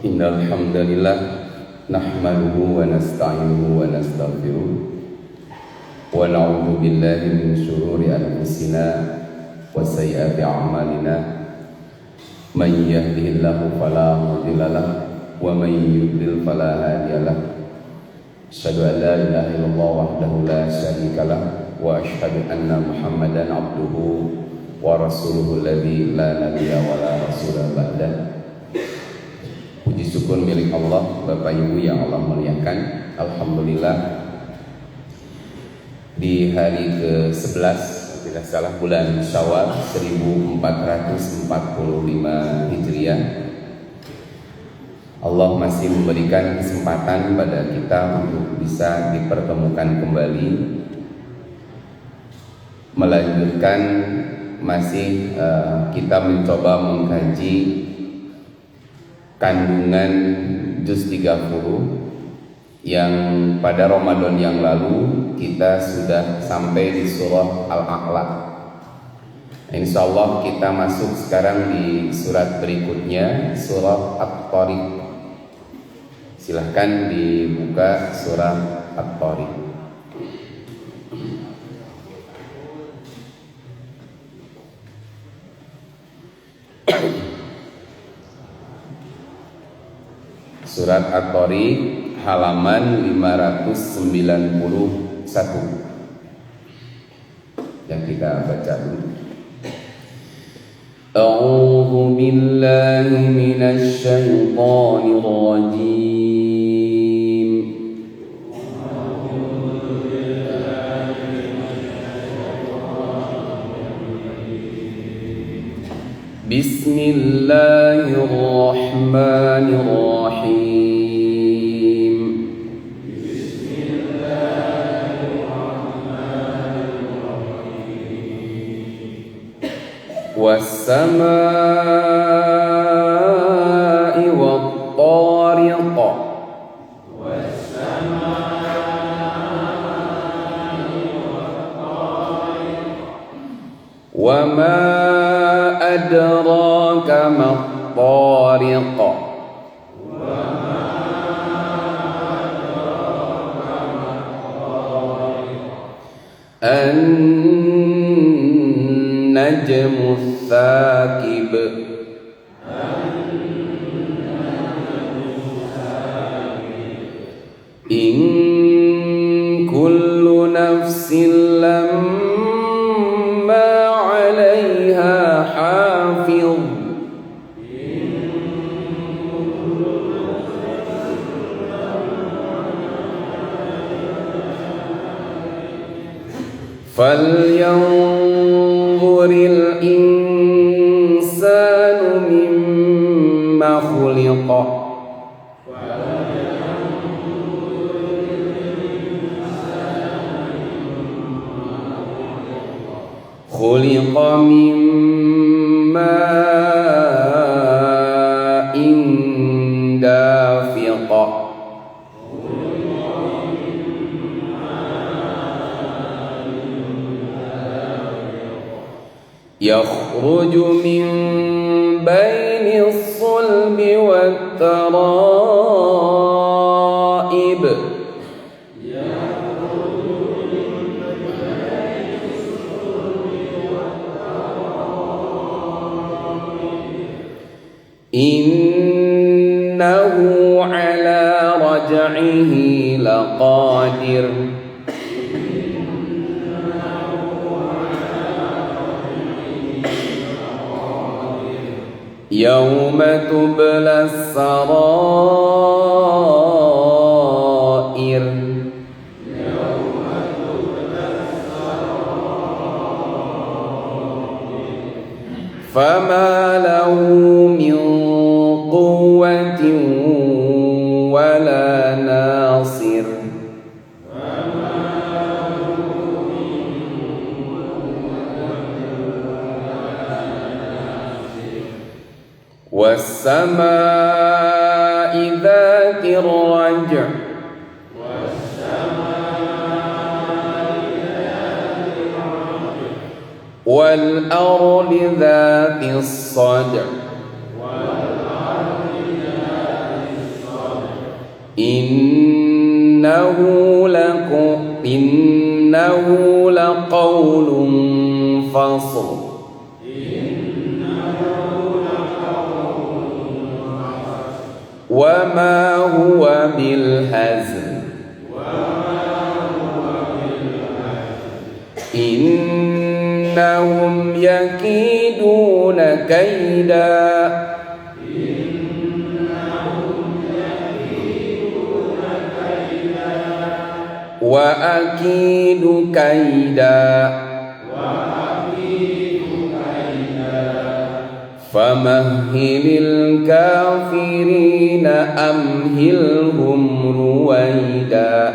Innal hamdalillah nahmaduhu wa nasta'inuhu wa nastaghfiruh wa na'udzu billahi min shururi anfusina wa sayyiati a'malina may yahdihillahu fala mudilla lahu wa may yudlil fala hadiya lahu asyhadu an la ilaha illallah wahdahu la syarika lahu wa asyhadu anna muhammadan abduhu wa rasuluhu alladzi la nabiyya wa la rasula ba'dahu. Puji syukur milik Allah, Bapak Ibu yang Allah muliakan. Alhamdulillah, di hari ke-11 tidak salah bulan Syawal 1445 Hijriah, Allah masih memberikan kesempatan pada kita untuk bisa dipertemukan kembali, melanjutkan masih kita mencoba mengkaji kandungan juz 30 yang pada Ramadan yang lalu kita sudah sampai di surah Al-A'la. Insyaallah kita masuk sekarang di surat berikutnya, surah At-Tariq. Silahkan dibuka surah At-Tariq. Surat At-Tariq halaman 591 yang kita baca dulu. A'udzu billahi minasy syaithanir rajim. Bismillahirrahmanirrahim. Was-samaa'i wat-tariq. Wa ma adraka mat-tariq. An-najmu ats-tsakib. In kullu nafsin lamma 'alaiha hafiz. Falyanzuril insanu mimma khuliqa. Khuliqa min ma'in dafiq. Yakhruju min baini as-sulbi wat-tara'ib. Innahu ala raj'ihi laqadir. Yawma tubla as-sarair. Fama lahu min quwwatin wala nasir. Was-samaa'i dzatir raj'. Wal-ardi dzatis sadr. Innahu laqawlun fasl. Wa ma huwa bil hazl. Innahum yakiduna kaida. Wa akidu kaida. Famahhilil kafirina amhilhum ruwaida.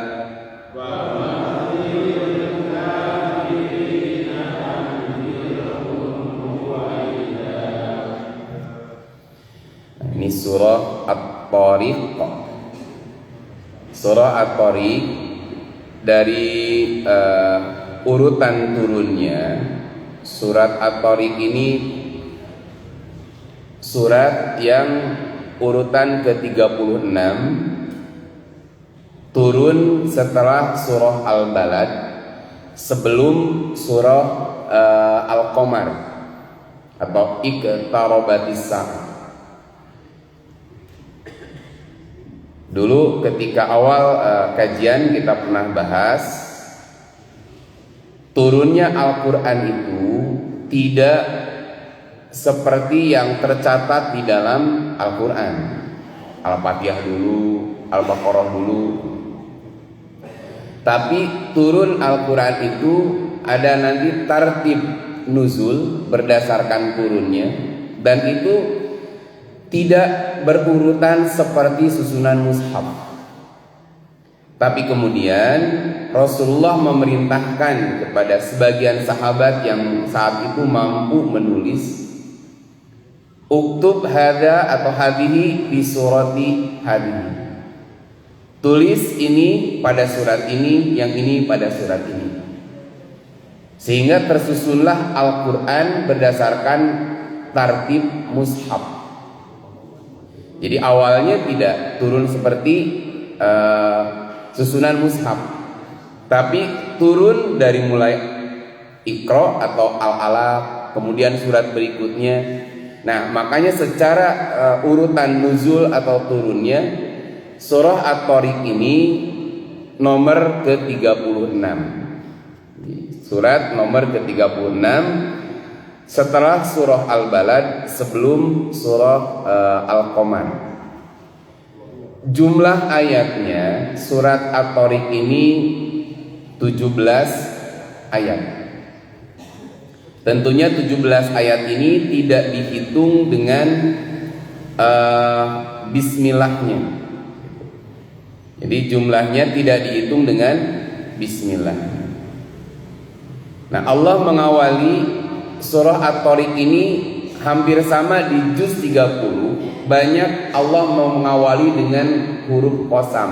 Ini surah At-Tariq. Surah At-Tariq dari urutan turunnya, surat At-Tariq ini surat yang urutan ke-36, turun setelah surah Al-Balad, sebelum surah Al-Qamar atau Iqtarabatis Sa'ah. Dulu ketika awal kajian kita pernah bahas, turunnya Al-Quran itu tidak seperti yang tercatat di dalam Al-Quran. Al-Fatihah dulu, Al-Baqarah dulu. Tapi turun Al-Quran itu ada nanti tartib nuzul berdasarkan turunnya, dan itu tidak berurutan seperti susunan mushaf. Tapi kemudian Rasulullah memerintahkan kepada sebagian sahabat yang saat itu mampu menulis, uktub hadza atau hadhihi bi surati hadhihi. Tulis ini pada surat ini, yang ini pada surat ini. Sehingga tersusunlah Al-Qur'an berdasarkan tartib mushaf. Jadi awalnya tidak turun seperti susunan mushaf, tapi turun dari mulai Iqra atau Al-Alaq, kemudian surat berikutnya. Nah, makanya secara urutan nuzul atau turunnya, surah At-Tariq ini nomor ke-36. Surat nomor ke-36 setelah surah Al-Balad, sebelum surah Al-Qamar. Jumlah ayatnya surat At-Tariq ini 17 ayat. Tentunya 17 ayat ini tidak dihitung dengan bismillahnya. Jadi jumlahnya tidak dihitung dengan bismillah. Nah, Allah mengawali surah At-Tariq ini hampir sama di juz 30. Banyak Allah mengawali dengan huruf qasam.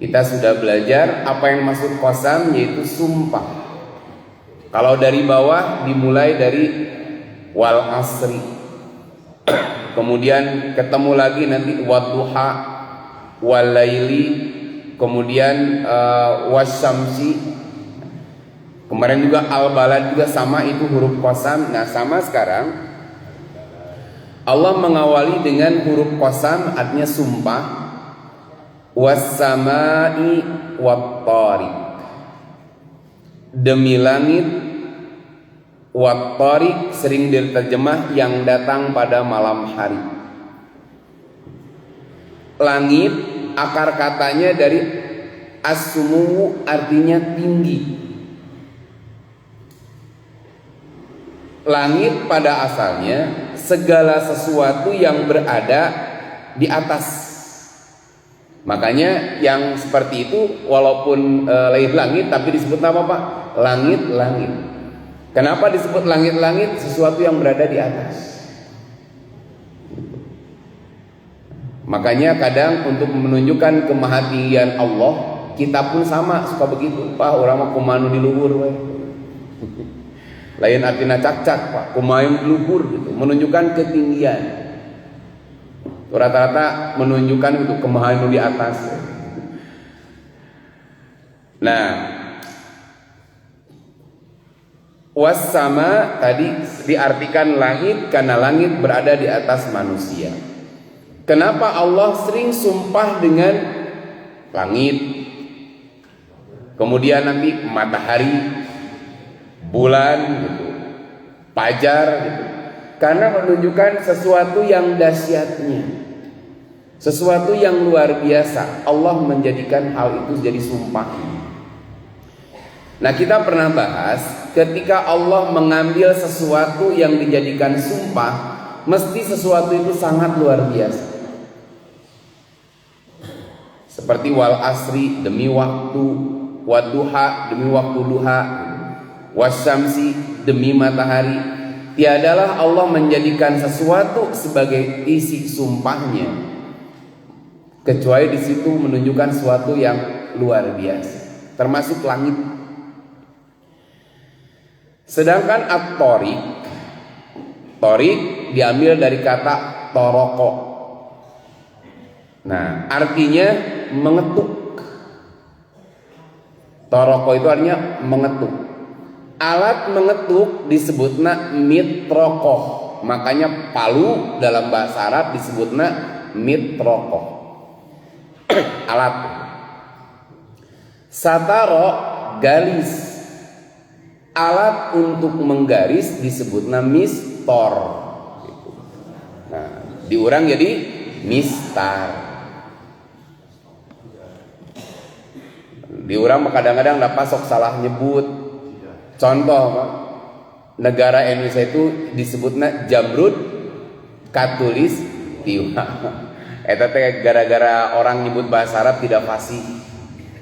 Kita sudah belajar apa yang masuk qasam, yaitu sumpah. Kalau dari bawah dimulai dari wal asri. Kemudian ketemu lagi nanti wadduha, wal laili, kemudian wasyamsi. Kemarin juga Al-Balad juga sama, itu huruf qasam. Nah, sama sekarang Allah mengawali dengan huruf qasam, artinya sumpah. Was-samai wat-tariq, demi langit. Wat-tariq sering diterjemah yang datang pada malam hari. Langit akar katanya dari as-sumu, artinya tinggi. Langit pada asalnya segala sesuatu yang berada di atas. Makanya yang seperti itu walaupun langit tapi disebut nama apa? Langit-langit. Kenapa disebut langit-langit? Sesuatu yang berada di atas. Makanya kadang untuk menunjukkan kemahatinggian Allah, kita pun sama suka begitu. Pak, orang mah kumanu di luhur we. Lain artinya cak-cak, Pak, kumayung di luhur gitu, menunjukkan ketinggian. Rata-rata menunjukkan itu kemahan di atas. Nah, was sama tadi diartikan langit karena langit berada di atas manusia. Kenapa Allah sering sumpah dengan langit? Kemudian nanti matahari, bulan gitu, fajar gitu. Karena menunjukkan sesuatu yang dahsyatnya, sesuatu yang luar biasa. Allah menjadikan hal itu jadi sumpah. Nah, kita pernah bahas ketika Allah mengambil sesuatu yang dijadikan sumpah, mesti sesuatu itu sangat luar biasa. Seperti wal asri demi waktu, wadduha demi waktu duha, wasyamsi demi matahari. Tiadalah Allah menjadikan sesuatu sebagai isi sumpahnya kecuali di situ menunjukkan sesuatu yang luar biasa, termasuk langit. Sedangkan at-tariq, tariq diambil dari kata toroko. Nah, artinya mengetuk. Toroko itu artinya mengetuk. Alat mengetuk disebutna mitrokoh. Makanya palu dalam bahasa Arab disebutna mitrokoh. Alat. Sataro galis. Alat untuk menggaris disebutna mistor. Nah, diurang jadi mistar. Diurang kadang-kadang dapat sok salah nyebut. Contoh, negara Indonesia itu disebutnya Jamrud Katulis Tiwa. Eta teh gara-gara orang nyebut bahasa Arab tidak fasih.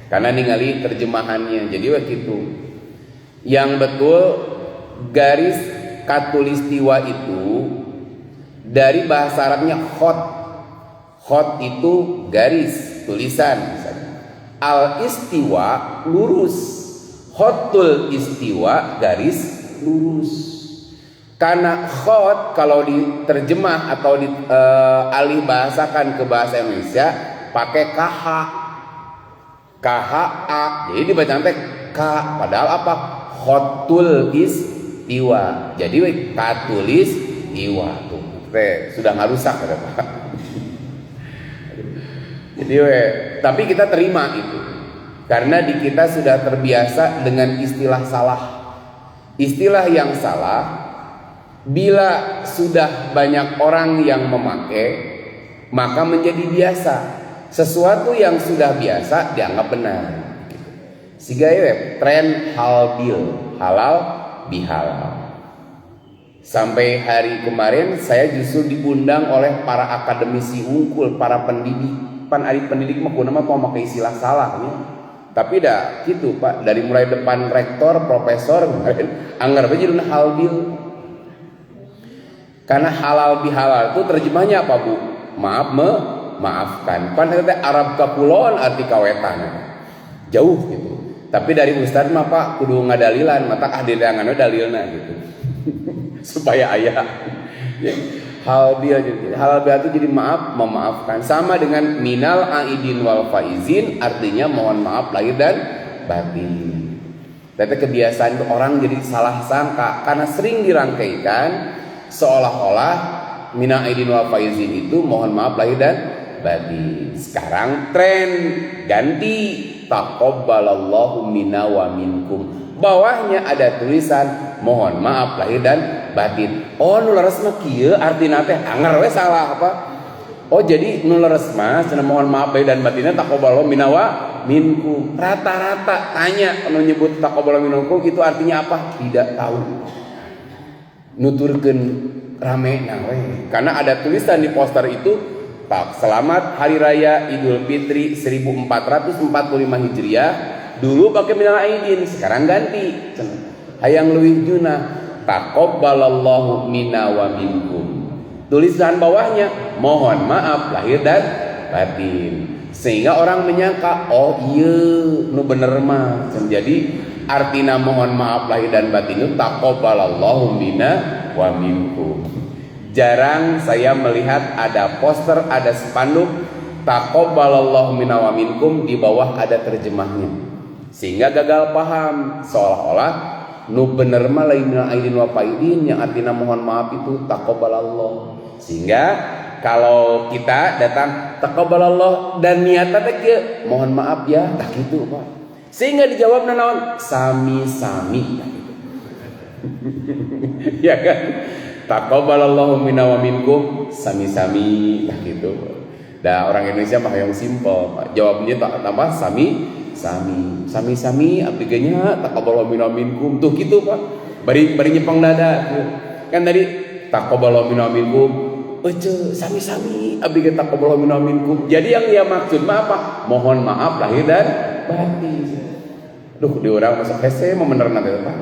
Karena ningali terjemahannya. Jadi begitu. Yang betul garis Katulistiwa itu dari bahasa Arabnya khot. Khot itu garis, tulisan misalnya. Al-istiwa lurus. Khotul istiwa garis lurus. Karena khot kalau diterjemah atau alih bahasakan ke bahasa Indonesia pakai KH. KHA. Jadi dibaca nanti K, padahal apa? Khotul istiwa. Jadi katulis iwa tuh. Sudah nggak rusak ada Pak. Jadi tapi kita terima itu. Karena di kita sudah terbiasa dengan istilah salah. Istilah yang salah, bila sudah banyak orang yang memakai, maka menjadi biasa. Sesuatu yang sudah biasa dianggap benar. Siga tren halal bihalal. Sampai hari kemarin saya justru diundang oleh para akademisi unggul, para pendidik. Pendidik mah kunama mau pakai istilah salah ya. Tapi dah gitu Pak, dari mulai depan rektor, profesor kemarin anggar aja judulnya halbil. Karena halal bihalal itu terjemahnya apa Bu? Maaf maafkan. Pan teh Arab kapulon arti kawetan. Jauh gitu. Tapi dari ustaz mah Pak kudu ngadalilan, mata kahdirangan dalilna gitu. Supaya aya. Halal itu jadi maaf, memaafkan. Sama dengan minal aidin wal faizin, artinya mohon maaf lahir dan batin. Tapi kebiasaan itu orang jadi salah sangka karena sering dirangkaikan seolah-olah minal aidin wal faizin itu mohon maaf lahir dan batin. Sekarang tren ganti taqabbalallahu minna wa minkum. Bawahnya ada tulisan mohon maaf lahir dan batin. Oh nu leres mah kieu artina teh anger we salah apa? Oh jadi nu leres mah cenah mohon maaf lahir dan batinna taqabbalallahu minna wa minkum. Rata-rata tanya anu nyebut taqabbalallahu minkum itu artinya apa? Tidak tahu. Nuturkeun ramena we. Karena ada tulisan di poster itu Pak, selamat hari raya Idul Fitri 1445 Hijriah. Dulu pakai minal aidin, sekarang ganti. Hayang leuwih junah, taqabbalallahu minna wa minkum. Tulisan bawahnya, mohon maaf lahir dan batin. Sehingga orang menyangka, oh iya, nu bener mah. Jadi artina mohon maaf lahir dan batin itu taqabbalallahu minna wa minkum. jarang saya melihat ada poster, ada spanduk taqabbalallahu minna wa minkum di bawah ada terjemahnya. Sehingga gagal paham, seolah-olah nu bener mah lain minal aidin wa faidin, yang artinya mohon maaf itu taqabbalallah. Sehingga kalau kita datang taqabbalallah dan niatna teh mohon maaf ya, tak gitu Pak. Sehingga dijawab naon? Sami-sami. Ya kan? Taqabbalallahu minna wa minkum, sami-sami, tak gitu. Dah orang Indonesia mah yang simpel, Pak. Jawabnya tak tambah sami-sami abdi ge nya taqabbalallahu minna wa minkum. Tuh gitu, Pak. Bari nyepang dada tuh. Kan tadi taqabbalallahu minna wa minkum, sami-sami abdi ge taqabbalallahu minna wa minkum. Jadi yang dia maksud mah apa? Mohon maaf lahir dan batin. Duh, di orang masuk hese mau bener nanti, Pak.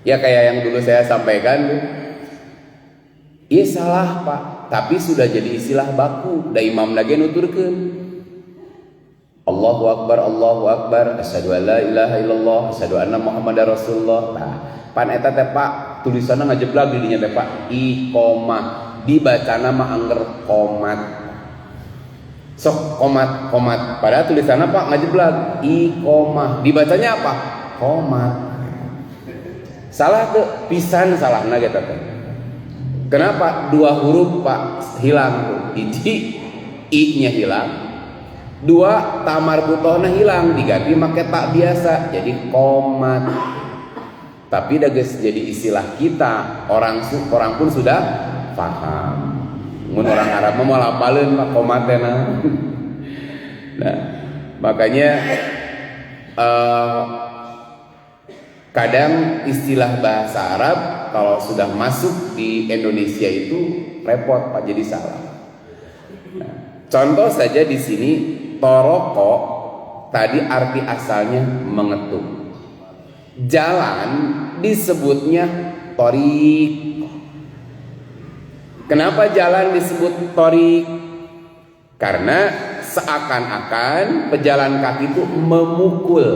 Ya kayak yang dulu saya sampaikan tuh. Iya salah Pak, tapi sudah jadi istilah baku. Da imam lagi nuturkeun. Allahu Akbar, asyhadu an la ilaha illallah, asyhadu anna Muhammadar Rasulullah. Nah, pan eta teh Pak, tulisanna ngajeblag di dinya teh Pak, iqomah. Dibacana mah angger komat. Sok komat. Padahal tulisanna Pak ngajeblag iqomah. Dibacanya apa? Komat. Salah tuh, pisan salahna gitu teh. Kenapa? 2 huruf Pak hilang tuh. Hiji i-nya hilang. 2 tamar butohna hilang, diganti make tak biasa jadi komat. Tapi dah geus jadi istilah kita, orang pun sudah paham. Mun orang Arab mah moal apaleun Pak komatena. Nah, makanya kadang istilah bahasa Arab kalau sudah masuk di Indonesia itu repot Pak, jadi salah. Nah, contoh saja di sini toroko tadi arti asalnya mengetuk. Jalan disebutnya torik. Kenapa jalan disebut torik? Karena seakan-akan pejalan kaki itu memukul.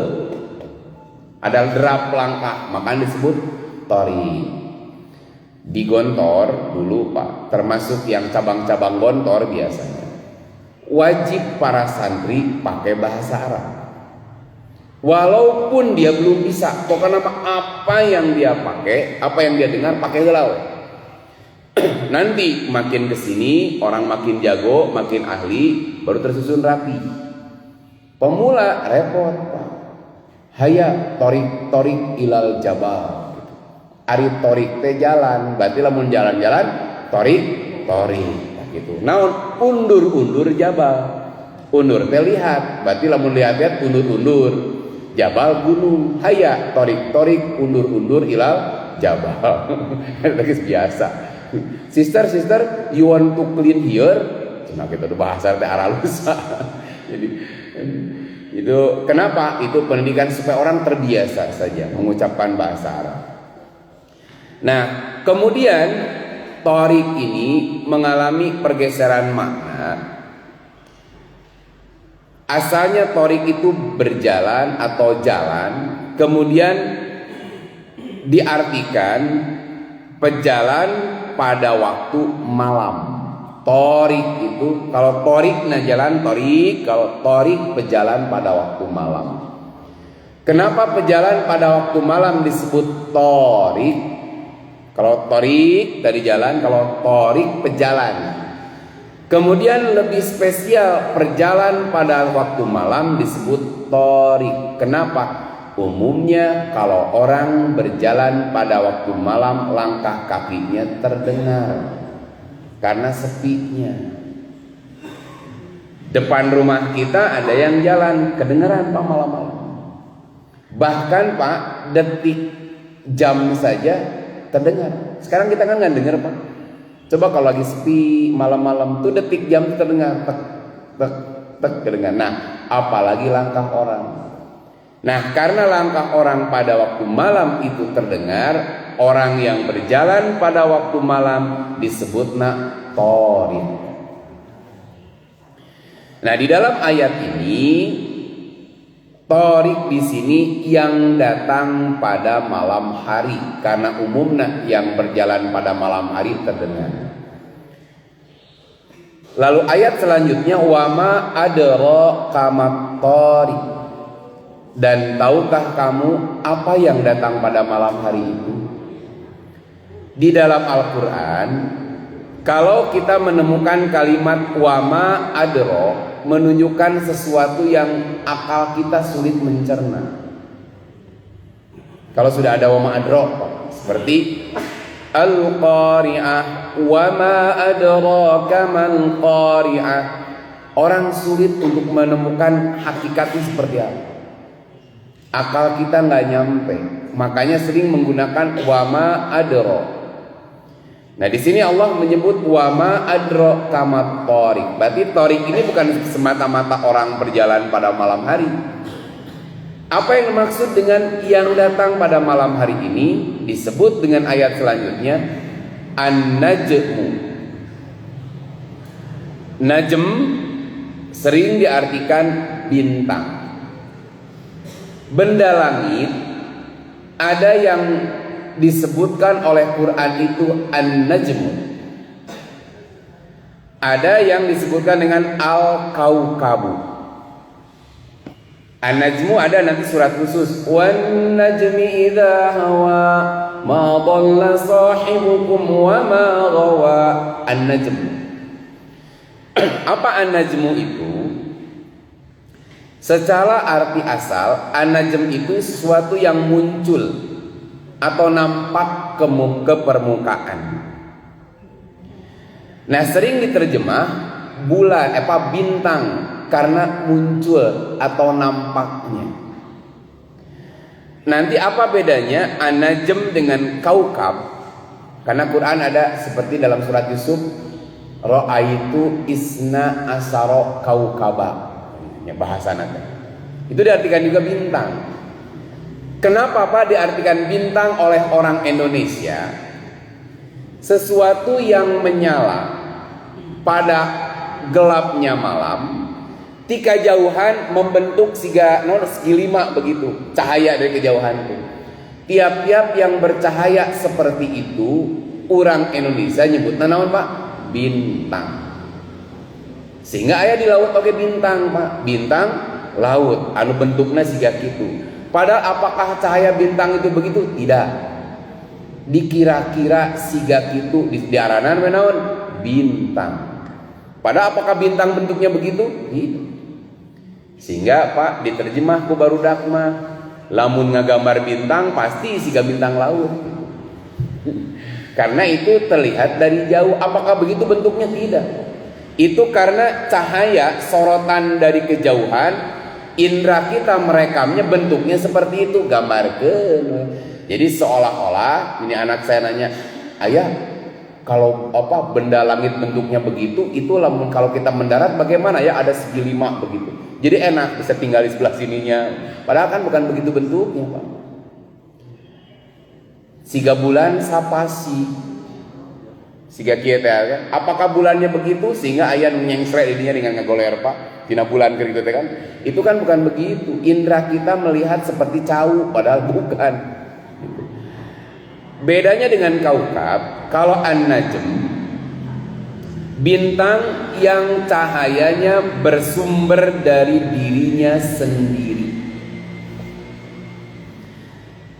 Ada derap langkah, makanya disebut torik. Di Gontor dulu Pak, termasuk yang cabang-cabang Gontor biasanya wajib para santri pakai bahasa Arab. Walaupun dia belum bisa, pokoknya apa yang dia pakai, apa yang dia dengar pakai heula. Nanti makin kesini orang makin jago, makin ahli, baru tersusun rapi. Pemula repot Pak. Haya torik ilal jabal. Ari torik teh jalan, berarti lamun jalan-jalan torik gitu. Naon undur jabal. Undur teh lihat, berarti lamun lihat undur jabal gunung. Haya torik undur ilal jabal. Itu biasa. Sister, you want to clean here? Cuma kita tuh bahasa teh aralusa. Jadi itu kenapa? Itu pendidikan supaya orang terbiasa saja mengucapkan bahasa Arab. Nah, kemudian torik ini mengalami pergeseran makna. Asalnya torik itu berjalan atau jalan, kemudian diartikan pejalan pada waktu malam. Torik itu, kalau torik nah jalan torik, kalau torik pejalan pada waktu malam. Kenapa pejalan pada waktu malam disebut torik? Kalau torik dari jalan, kalau torik pejalan. Kemudian lebih spesial perjalanan pada waktu malam disebut torik. Kenapa? Umumnya kalau orang berjalan pada waktu malam langkah kakinya terdengar karena sepinya. Depan rumah kita ada yang jalan kedengaran Pak malam-malam. Bahkan Pak detik jam saja terdengar. Sekarang kita kan nggak dengar Pak. Coba kalau lagi sepi malam-malam tuh detik jam tuh terdengar tek terdengar. Nah, apalagi langkah orang. Nah, karena langkah orang pada waktu malam itu terdengar, orang yang berjalan pada waktu malam disebutna torik. Nah, di dalam ayat ini Thoriq di sini yang datang pada malam hari, karena umumnya yang berjalan pada malam hari terdengar. Lalu ayat selanjutnya wama adraka mat-thariq, dan tahukah kamu apa yang datang pada malam hari itu? Di dalam Al-Quran, kalau kita menemukan kalimat wama adra, menunjukkan sesuatu yang akal kita sulit mencerna. Kalau sudah ada wama adra, seperti al-qari'ah, wama adraka mal qari'ah, orang sulit untuk menemukan hakikatnya seperti apa. Akal kita nggak nyampe, makanya sering menggunakan wama adra. Nah di sini Allah menyebut wama adra kamat thoriq. Berarti thoriq ini bukan semata-mata orang berjalan pada malam hari. Apa yang dimaksud dengan yang datang pada malam hari ini disebut dengan ayat selanjutnya an-najmu. Najm sering diartikan bintang. Benda langit ada yang disebutkan oleh Quran itu an-najmu. Ada yang disebutkan dengan al-kaukabu. An-najmu ada nanti surat khusus wan najmi idza hawa ma dhalla sahibukum wa ma ghawa. An-najmu. Apa an-najmu itu? Secara arti asal, an-najm itu sesuatu yang muncul atau nampak ke permukaan. Nah sering diterjemah bulan, bintang, karena muncul atau nampaknya. Nanti apa bedanya an-najm dengan kaukab? Karena Quran ada seperti dalam surat Yusuf, ra'aitu isna asaro kaukaba. Ya bahasa nanti. Itu diartikan juga bintang. Kenapa Pak diartikan bintang oleh orang Indonesia? Sesuatu yang menyala pada gelapnya malam, tika jauhan membentuk segi lima begitu, cahaya dari kejauhan itu. Tiap-tiap yang bercahaya seperti itu, orang Indonesia nyebutnya naon Pak? Bintang. Sehingga aya di laut oke bintang Pak, bintang laut, anu bentuknya siga kitu. Padahal apakah cahaya bintang itu begitu? Tidak. Dikira-kira siga kitu diaranan menaon? Bintang. Padahal apakah bintang bentuknya begitu? Tidak. Sehingga Pak diterjemah ku barudak mah lamun ngagambar bintang pasti siga bintang laut. Karena itu terlihat dari jauh. Apakah begitu bentuknya? Tidak. Itu karena cahaya sorotan dari kejauhan, indra kita merekamnya bentuknya seperti itu, gambarkeun. Jadi seolah-olah ini anak saya nanya, ayah kalau benda langit bentuknya begitu, itu lamun kalau kita mendarat bagaimana ya, ada segi lima begitu. Jadi enak bisa tinggal di sebelah sininya. Padahal kan bukan begitu bentuknya Pak. Siga bulan sapasi. Siga kieu teh kan. Apakah bulannya begitu sehingga aya nu nyengsre didinya dengan ngagoler Pak? Dina bulan keur kitu teh kan. Itu kan bukan begitu. Indra kita melihat seperti cau padahal bukan. Bedanya dengan kaukab, kalau an-najm bintang yang cahayanya bersumber dari dirinya sendiri.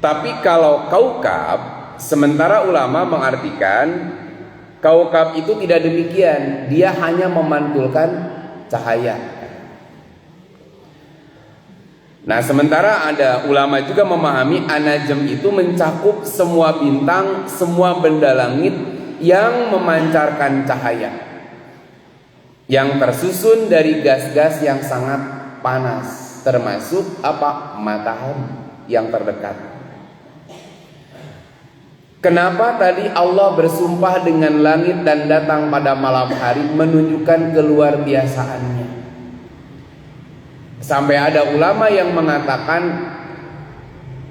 Tapi kalau kaukab, sementara ulama mengartikan kaukab itu tidak demikian, dia hanya memantulkan cahaya. Nah sementara ada ulama juga memahami an-najm itu mencakup semua bintang, semua benda langit yang memancarkan cahaya, yang tersusun dari gas-gas yang sangat panas, termasuk matahari yang terdekat. Kenapa tadi Allah bersumpah dengan langit dan datang pada malam hari, menunjukkan keluar biasaannya. Sampai ada ulama yang mengatakan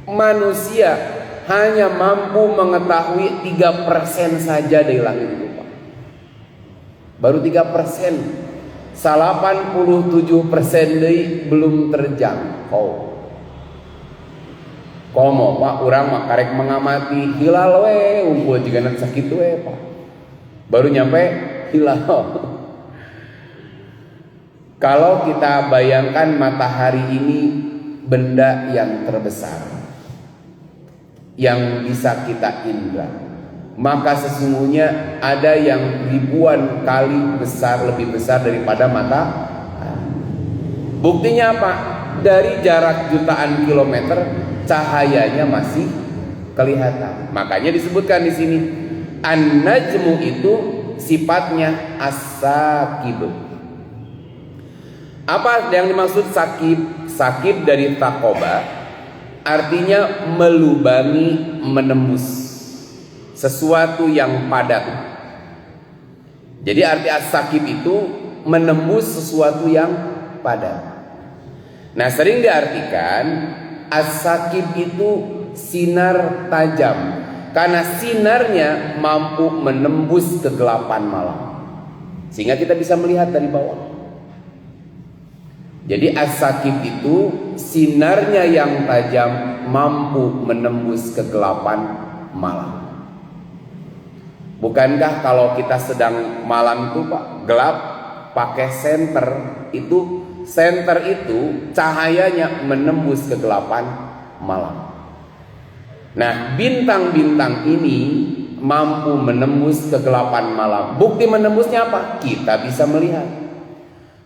manusia hanya mampu mengetahui 3% saja dari langit itu Pak. Baru 3%. 87% belum terjangkau. Komo Pak urang mah karek mengamati hilal we unggul jiga nanti sakit we Pak. Baru nyampe hilal. Kalau kita bayangkan matahari ini benda yang terbesar yang bisa kita indra, maka sesungguhnya ada yang ribuan kali besar, lebih besar daripada matahari. Buktinya apa? Dari jarak jutaan kilometer cahayanya masih kelihatan. Makanya disebutkan di sini an-najmu itu sifatnya as-sakib. Apa yang dimaksud sakib? Sakib dari takoba artinya melubangi, menembus sesuatu yang padat. Jadi arti as-sakib itu menembus sesuatu yang padat. Nah, sering diartikan as-sakib itu sinar tajam, karena sinarnya mampu menembus kegelapan malam sehingga kita bisa melihat dari bawah. Jadi as-sakib itu sinarnya yang tajam mampu menembus kegelapan malam. Bukankah kalau kita sedang malam itu Pak gelap pakai senter itu, senter itu cahayanya menembus kegelapan malam. Nah, bintang-bintang ini mampu menembus kegelapan malam. Bukti menembusnya apa? Kita bisa melihat.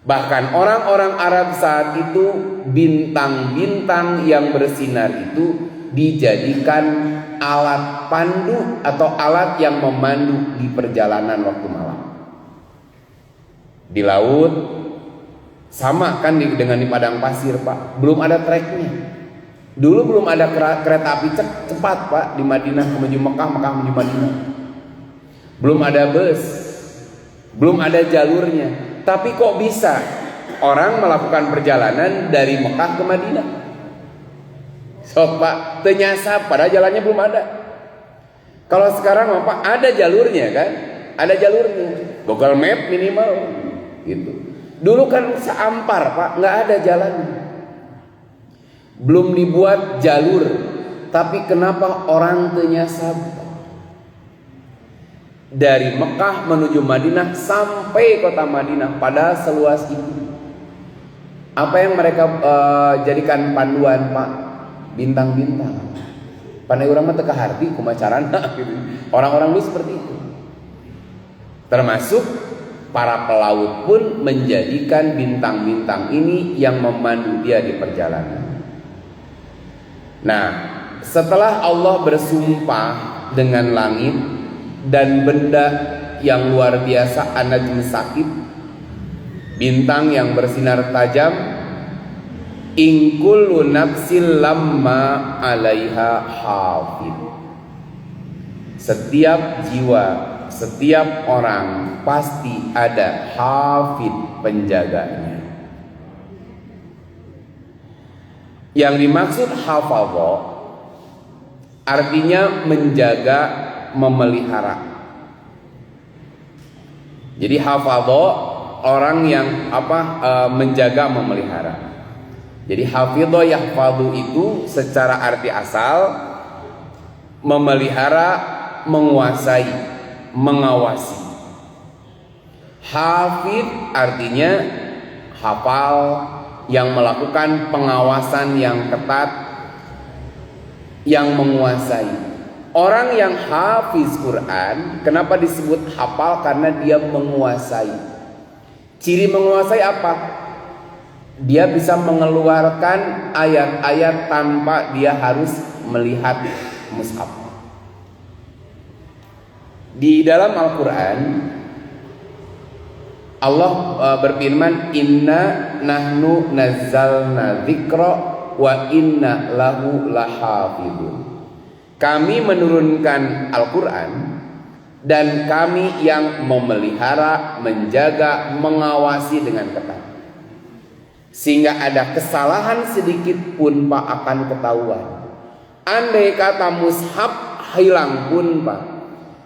Bahkan orang-orang Arab saat itu bintang-bintang yang bersinar itu dijadikan alat pandu atau alat yang memandu di perjalanan waktu malam. Di laut sama kan dengan di padang pasir Pak, belum ada treknya. Dulu belum ada kereta api cepat Pak di Madinah menuju Mekah, Mekah menuju Madinah. Belum ada bus, belum ada jalurnya. Tapi kok bisa orang melakukan perjalanan dari Mekah ke Madinah? So Pak, ternyata pada jalannya belum ada. Kalau sekarang Pak ada jalurnya kan? Ada jalurnya. Google Map minimal gitu. Dulu kan seampar Pak, nggak ada jalan. Belum dibuat jalur. Tapi kenapa orang ternyata dari Mekah menuju Madinah sampai kota Madinah pada seluas itu? Apa yang mereka jadikan panduan Pak? Bintang-bintang. Pandai orang mah teka harti kumacarana gitu. Orang-orang dulu seperti itu. Termasuk para pelaut pun menjadikan bintang-bintang ini yang memandu dia di perjalanan. Nah, setelah Allah bersumpah dengan langit dan benda yang luar biasa, an-najm sakib, bintang yang bersinar tajam, in kullu nafsin lamma 'alaiha hafid. Setiap jiwa, setiap orang pasti ada hafid, penjaganya. Yang dimaksud hafadha artinya menjaga, memelihara. Jadi hafadha orang yang menjaga, memelihara. Jadi hafidho yahfadhu itu secara arti asal memelihara, menguasai, mengawasi. Hafid artinya hafal, yang melakukan pengawasan yang ketat, yang menguasai. Orang yang hafiz Quran, kenapa disebut hafal? Karena dia menguasai. Ciri menguasai apa? Dia bisa mengeluarkan ayat-ayat tanpa dia harus melihat mushaf. Di dalam Al-Quran Allah berfirman, inna nahnu nazzalna dzikra wa inna lahu lahafidun. Kami menurunkan Al-Quran dan kami yang memelihara, menjaga, mengawasi dengan ketat. Sehingga ada kesalahan sedikit pun Pak akan ketahuan. Andai kata mushaf hilang pun Pak,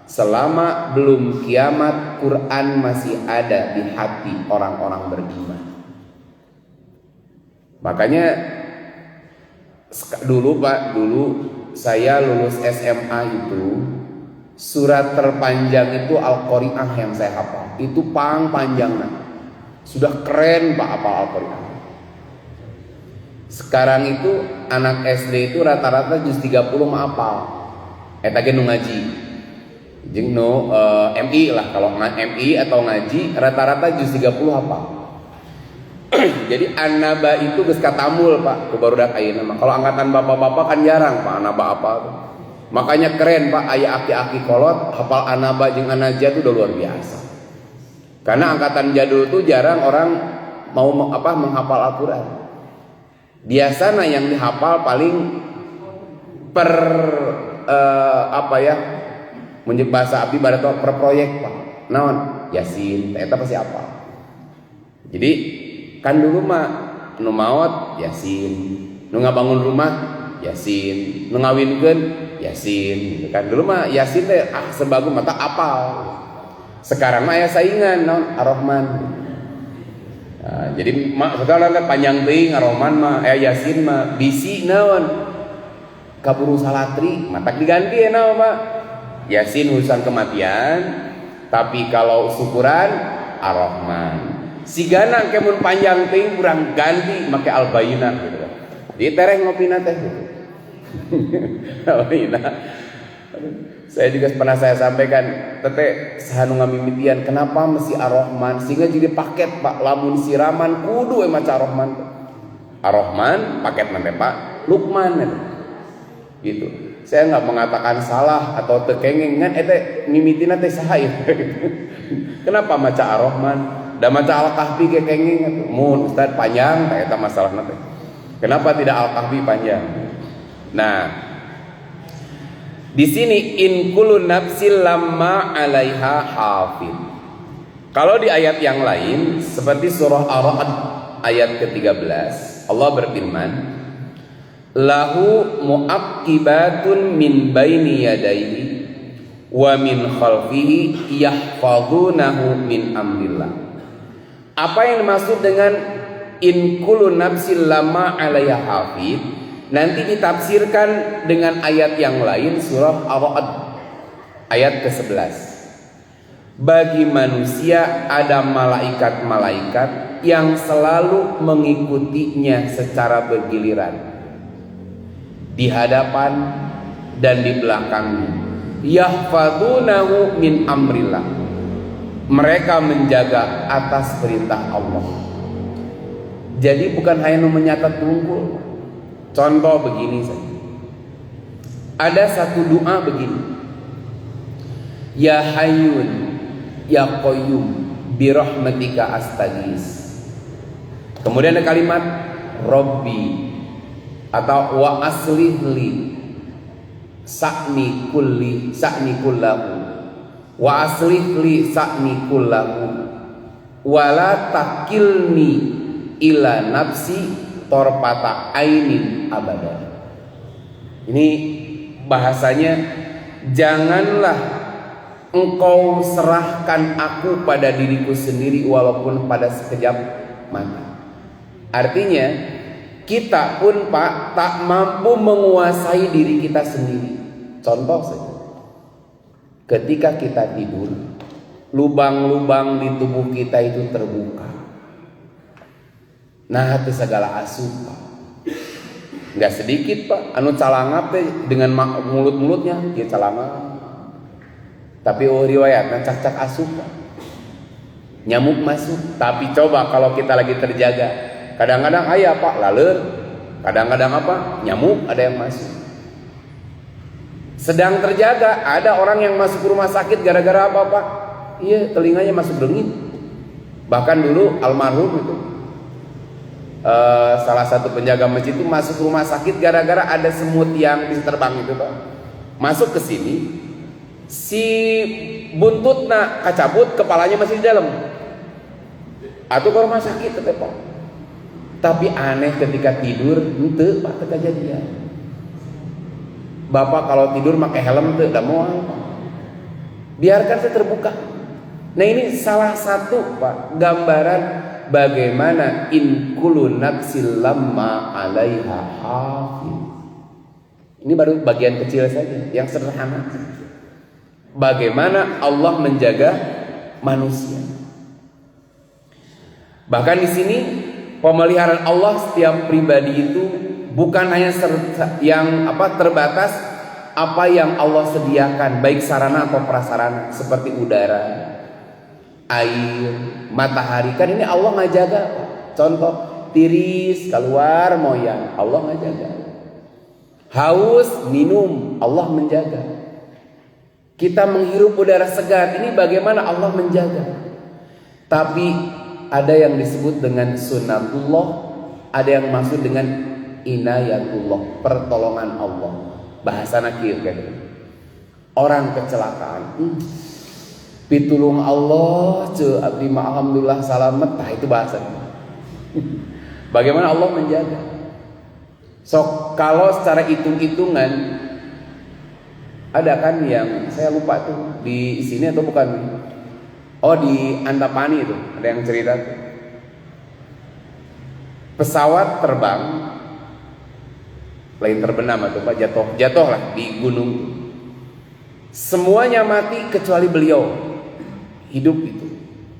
selama belum kiamat Quran masih ada di hati orang-orang beriman. Makanya Dulu Pak, dulu saya lulus SMA itu surat terpanjang itu Al-Qari'ah yang saya hafal. Itu panjang. Sudah keren Pak hafal Al-Qari'ah. Sekarang itu anak SD itu rata-rata juz 30 hafal. Eta ge nu ngaji. Jeung nu MI lah, kalau MI atau ngaji rata-rata juz 30 hafal. Jadi An-Naba itu geus katamul Pak, ku barudak ayeuna mah. Kalau angkatan bapak-bapak kan jarang Pak An-Naba apa. Makanya keren Pak, aya aki-aki kolot hafal An-Naba jeung An-Najah itu udah luar biasa. Karena angkatan jadul tuh jarang orang mau menghafal Al-Qur'an. Biasanya yang dihafal paling per menjadi bahasa abdi pada per proyek Pak. Naon? Yasin, eta pasti apa. Jadi kan dulu mah nu maot Yasin, nu ngabangun rumah Yasin, nu ngawinkeun Yasin gitu kan. Dulu mah Yasin teh sebagus mata apal. Sekarang mah aya saingan naon Ar-Rahman. Nah, jadi sekarang kan panjang teuing Ar-Rahman mah Yasin mah bisi naon kaburu salatri matak diganti naon Pak. Yasin urusan kematian, tapi kalau syukuran Ar-Rahman. Sigana kemun panjang teuing kurang ganti make Al-Bayyinah gitu. Di tereng ngopina teh gitu. Saya juga pernah saya sampaikan, teteh sahanu ngamimitian kenapa mesti Ar-Rahman sehingga jadi paket Pak, lamun siraman kudu maca Ar-Rahman. Ar-Rahman paket nanti Pak Luqman gitu. Saya nggak mengatakan salah atau tekengeng kan eta mimitina teh saha ieu. Kenapa maca Ar-Rahman da maca Al-Kahfi ge kengeng mun Ustaz panjang eta masalahna teh. Kenapa tidak Al-Kahfi panjang? Nah, di sini in kullu nafsil lamma 'alaiha hafid. Kalau di ayat yang lain seperti surah Ar-Ra'd ayat ke-13 Allah berfirman, lahu mu'aqibatun min baini yadayhi wa min khalfihi yahfazunahu min amrillah. Apa yang dimaksud dengan in kullu nafsil lamma 'alaiha hafid? Nanti ditafsirkan dengan ayat yang lain surah Ar-Ra'd ayat ke-11. Bagi manusia ada malaikat-malaikat yang selalu mengikutinya secara bergiliran di hadapan dan di belakangnya. Yahfazunahu min amrillah. Mereka menjaga atas perintah Allah. Jadi bukan hanya menyatat tunggul. Contoh begini saja. Ada satu doa begini. Ya Hayyun Ya Qayyum bi rahmatika astaghis. Kemudian ada kalimat Rabbi atau wa aslih li sa'ni kullahu wa aslih li sa'ni kullahu wa la takilni ila nafsi torpata ainin abada. Ini bahasanya, janganlah engkau serahkan aku pada diriku sendiri walaupun pada sekejap mata. Artinya kita pun Pak tak mampu menguasai diri kita sendiri. Contoh saja, ketika kita tidur, lubang-lubang di tubuh kita itu terbuka. Nah itu segala asup Pak. Nggak sedikit Pak anu calangap teh dengan mulut-mulutnya dia calangap. Tapi riwayatnya cak-cak asup Pak. Nyamuk masuk. Tapi coba kalau kita lagi terjaga, kadang-kadang aya Pak laler, kadang-kadang nyamuk ada yang masuk. Sedang terjaga ada orang yang masuk rumah sakit gara-gara apa Pak? Iya, telinganya masuk dengit. Bahkan dulu almarhum itu salah satu penjaga masjid itu masuk rumah sakit gara-gara ada semut yang bisa terbang itu Pak. Masuk ke sini, si buntutna kacabut, kepalanya masih di dalam. Atau ke rumah sakit tetep Pak. Tapi aneh ketika tidur, henteu Pak kejadian. Bapak kalau tidur pakai helm teu da moal Pak. Biarkan saya terbuka. Nah ini salah satu Pak gambaran bagaimana in kullu nafsil lamma 'alaiha hafiz. Ini baru bagian kecil saja, yang sederhana. Bagaimana Allah menjaga manusia. Bahkan di sini pemeliharaan Allah setiap pribadi itu bukan hanya terbatas apa yang Allah sediakan, baik sarana atau prasarana seperti udara, air, matahari. Kan ini Allah ngajaga. Contoh tiris keluar moyang, Allah ngajaga. Haus minum, Allah menjaga. Kita menghirup udara segar, ini bagaimana Allah menjaga. Tapi ada yang disebut dengan sunatullah, ada yang maksud dengan inayatullah, pertolongan Allah. Bahasa nakir kan. Orang kecelakaan, pitulung Allah, abdi alhamdulillah salamet, nah itu bahasa. Bagaimana Allah menjaga. So kalau secara hitung-hitungan ada kan yang saya lupa tuh di sini atau bukan? Oh di Antapani itu ada yang cerita tuh. Pesawat terbang, lain terbenam atau Pak jatuh lah di gunung. Semuanya mati kecuali beliau hidup itu.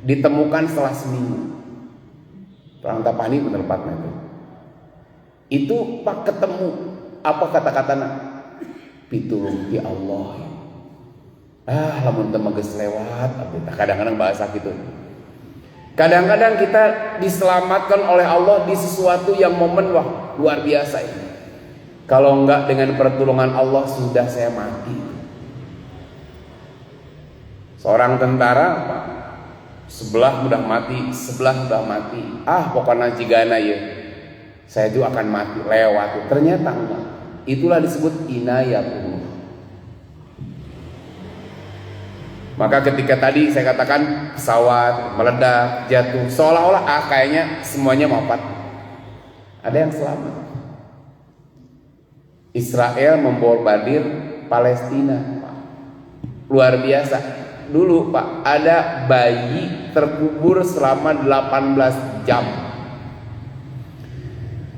Ditemukan setelah seminggu. Antapani penempatnya itu. Itu Pak ketemu apa kata-katanya? Pitulung di Allah. Lamun teu geus lewat, kadang-kadang bahasa gitu. Kadang-kadang kita diselamatkan oleh Allah di sesuatu yang momen wah luar biasa ini. Kalau enggak dengan pertolongan Allah sudah saya mati. Seorang tentara Pak, sebelah udah mati, pokoknya jigana ya. Saya juga akan mati lewat. Ternyata enggak. Itulah disebut inayatullah. Maka ketika tadi saya katakan pesawat meledak, jatuh, seolah-olah kayaknya semuanya wafat. Ada yang selamat. Israel membombardir Palestina, Pak. Luar biasa. Dulu Pak, ada bayi terkubur selama 18 jam.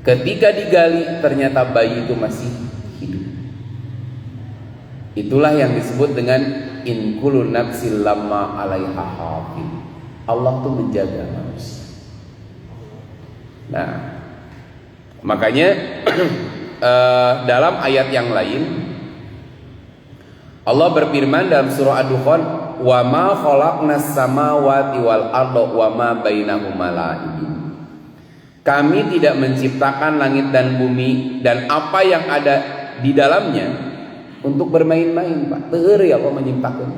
Ketika digali ternyata bayi itu masih hidup. Itulah yang disebut dengan in kullu nafsil lamma 'alaiha hafiz. Allah tuh menjaga manusia. Nah, makanya dalam ayat yang lain Allah berfirman dalam surah Ad-Dukhan, "Wa ma khalaqnas samawati wal arda wa ma bainahuma la'ibin." Kami tidak menciptakan langit dan bumi dan apa yang ada di dalamnya untuk bermain-main, Pak. Teu ya Allah menciptakan.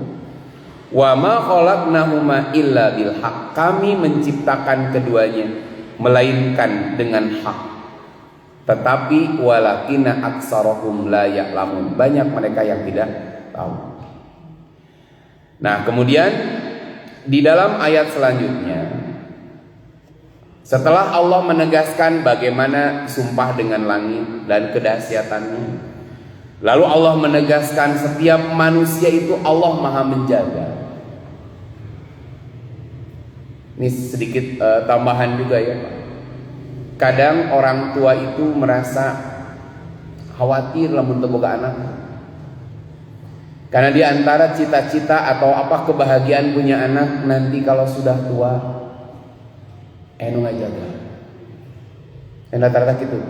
Wa ma khalaqnahuma illa bil haq. Kami menciptakan keduanya melainkan dengan hak. Tetapi walakinna aktsarahum la ya'lamun. Banyak mereka yang tidak tahu. Nah, kemudian di dalam ayat selanjutnya setelah Allah menegaskan bagaimana sumpah dengan langit dan kedahsyatannya, lalu Allah menegaskan setiap manusia itu Allah Maha menjaga. Ini sedikit tambahan juga ya Pak. Kadang orang tua itu merasa khawatir lamun teu boga anak. Karena di antara cita-cita atau apa kebahagiaan punya anak nanti kalau sudah tua enu ngajaga. Rata-rata gitu.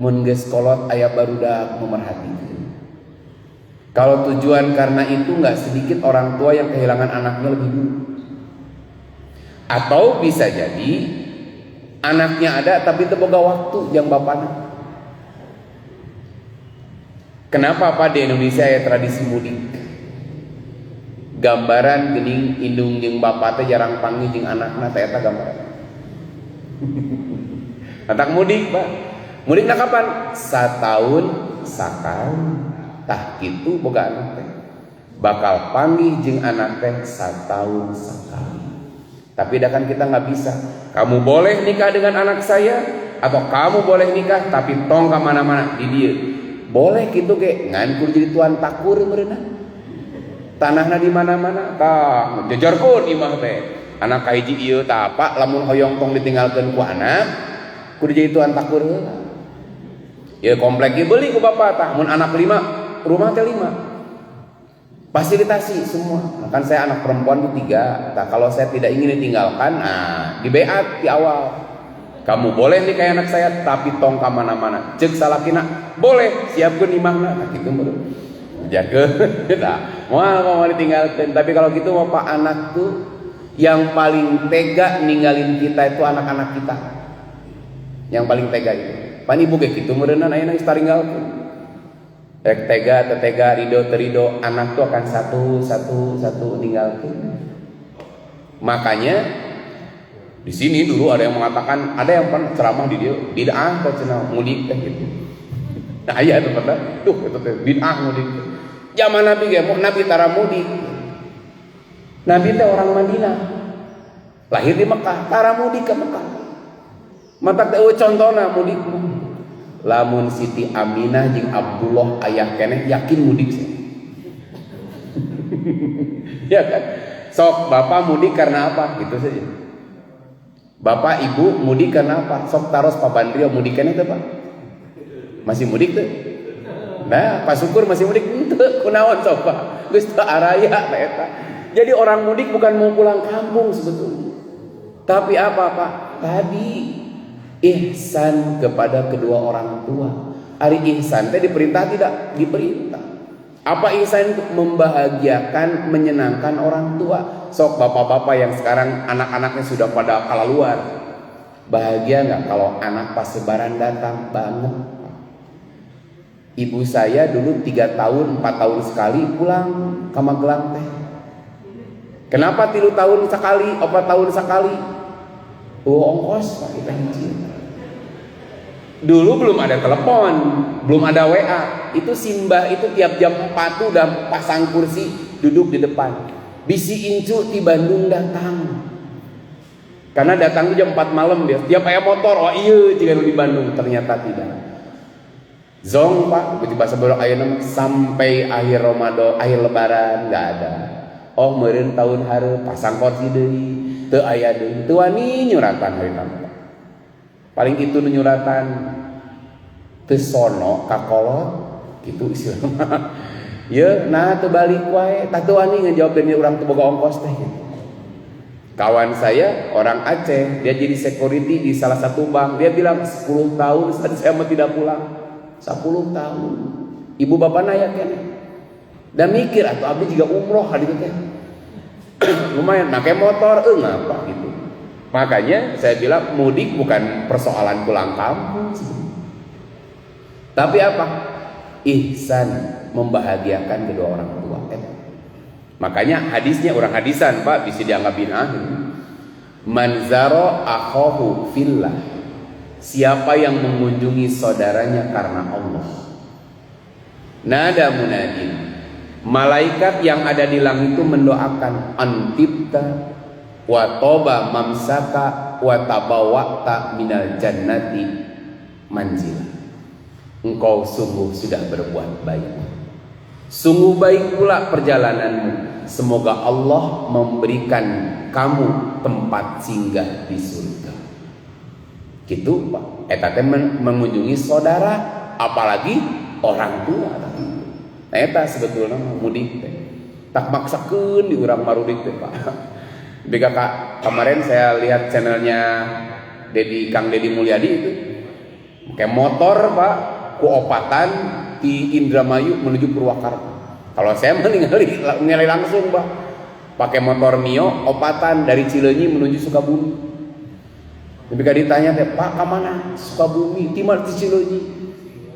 Mun geus kolot aya barudak memerhati. Kalau tujuan karena itu enggak sedikit orang tua yang kehilangan anaknya lebih dulu. Atau bisa jadi anaknya ada tapi teu boga waktu jeung bapana. Kenapa Pak di Indonesia ya tradisi mudik? Gambaran geuning indung jeung bapa teh jarang panggil jeung anakna teh eta gambaran. Atak mudik Pak. Mudikna kapan? Satahun sakali. Tah kitu boga anak teh. Bakal panggih jeung anak teh satahun sakali. Tapi dah kan kita nggak bisa. Kamu boleh nikah dengan anak saya atau kamu boleh nikah tapi tong ka mana-mana di dieu. Boleh gitu ge ngan kudu jadi tuan takur meureunna. Tanahna di mana-mana. Tah jejarkeun imah teh. anak kahiji ieu tah apa lamun hoyong tong ditinggalkeun ku anak kudu jadi tuan takur heula. Ya komplek ieu beuli ku bapa tah mun anak 5 rumah teh 5 fasilitasi semua. Kan saya anak perempuan tuh 3. Nah, kalau saya tidak ingin ditinggalkan, di beat di awal. Kamu boleh nih kayak anak saya, tapi tong ka mana-mana. Cek salakina, boleh siapkeun imahna. Nah, gitu meureun. Jakeun tah. Moal ditinggalkeun. Tapi kalau gitu bapak anak tuh yang paling tega ninggalin kita itu anak-anak kita. Yang paling tega itu. Pan ibu ge kitu meureunna ayeuna geus taringgalkeun. Tega terido anak tuh akan satu ninggalkeun. Makanya di sini dulu ada yang mengatakan, ada yang pernah ceramah di dia bid'ah teh cenah mudik teh gitu. Nah aya itu pernah itu teh bid'ah mudik. Zaman Nabi ge Nabi tara mudik. Nabi teh orang Madinah. Lahir di Mekah, tara mudik ke Mekah. Mata teh contohna mudik. Lamun Siti Aminah jeung Abdullah ayah keneh yakin mudik sih. Ya kan? Sok bapak mudik karena apa? Gitu saja. Bapak ibu mudik karena apa? Sok taros pabandrio mudik keneh teh Pak. Masih mudik tuh? Nah, Pak Syukur masih mudik henteu kunaon sok Pak? Geus teu araya eta. Jadi orang mudik bukan mau pulang kampung sebetulnya. Tapi apa Pak? Tadi ihsan kepada kedua orang tua. Ari ihsan teh diperintah tidak? Diperintah. Apa ihsan itu? Membahagiakan, menyenangkan orang tua. Sok bapak-bapak yang sekarang anak-anaknya sudah pada keluar, bahagia nggak kalau anak pas lebaran datang? Banget. Ibu saya dulu 3 tahun 4 tahun sekali pulang ke Magelang teh. Kenapa 3 tahun sekali 4 tahun sekali? Ongkos Pak kita hiji. Dulu belum ada telepon, belum ada WA. Itu Simbah itu tiap jam 4 tuh udah pasang kursi duduk di depan. Bisi incu di Bandung datang. Karena datang tuh jam 4 malam dia. Tiap aya motor, oh iya jika di Bandung, ternyata tidak. Zong Pak, tiba-tiba sebelum ayeuna sampai akhir Ramadan, akhir lebaran enggak ada. Oh meureun tahun hareup pasang kursi deui, teu aya deui. Teu wani nyuratan harita. Paling itu nyuratan teu sono ka kolot kitu istilahna. Ye nah teu balik wae, tah teu wani ngajawab deui urang teu boga ongkos teh. Kawan saya orang Aceh, dia jadi security di salah satu bank. Dia bilang 10 tahun saya mah tidak pulang. 10 tahun. Ibu bapak naya kan. Dan mikir atau abdi juga umroh hari itu teh. Lumayan pakai motor ngapa gitu. Makanya saya bilang mudik bukan persoalan pulang kampung. Tapi apa? Ihsan, membahagiakan kedua orang tua. Makanya hadisnya orang hadisan Pak bisa dianggap bid'ah. Man zara akhahu fillah. Siapa yang mengunjungi saudaranya karena Allah. Nada munadin. Malaikat yang ada di langit itu mendoakan antibta wa toba mamsaka wa tabawakta minal jannati manzila. Engkau sungguh sudah berbuat baik. Sungguh baik pula perjalananmu. Semoga Allah memberikan kamu tempat singgah di surga. Gitu Pak. Eta teh mengunjungi saudara, apalagi orang tua. Nah eta sebetulnya mudik teh. Tak maksakeun di urang marudik teh Pak. Bega kemarin saya lihat channelnya Kang Deddy Mulyadi itu. Pakai motor Pak, ku opatan di Indramayu menuju Purwakarta. Kalau saya meninggali langsung Pak. Pakai motor Mio opatan dari Cileunyi menuju Sukabumi. Ketika ditanya teh, Pak kemana? Sukabumi, timar di Cileunyi.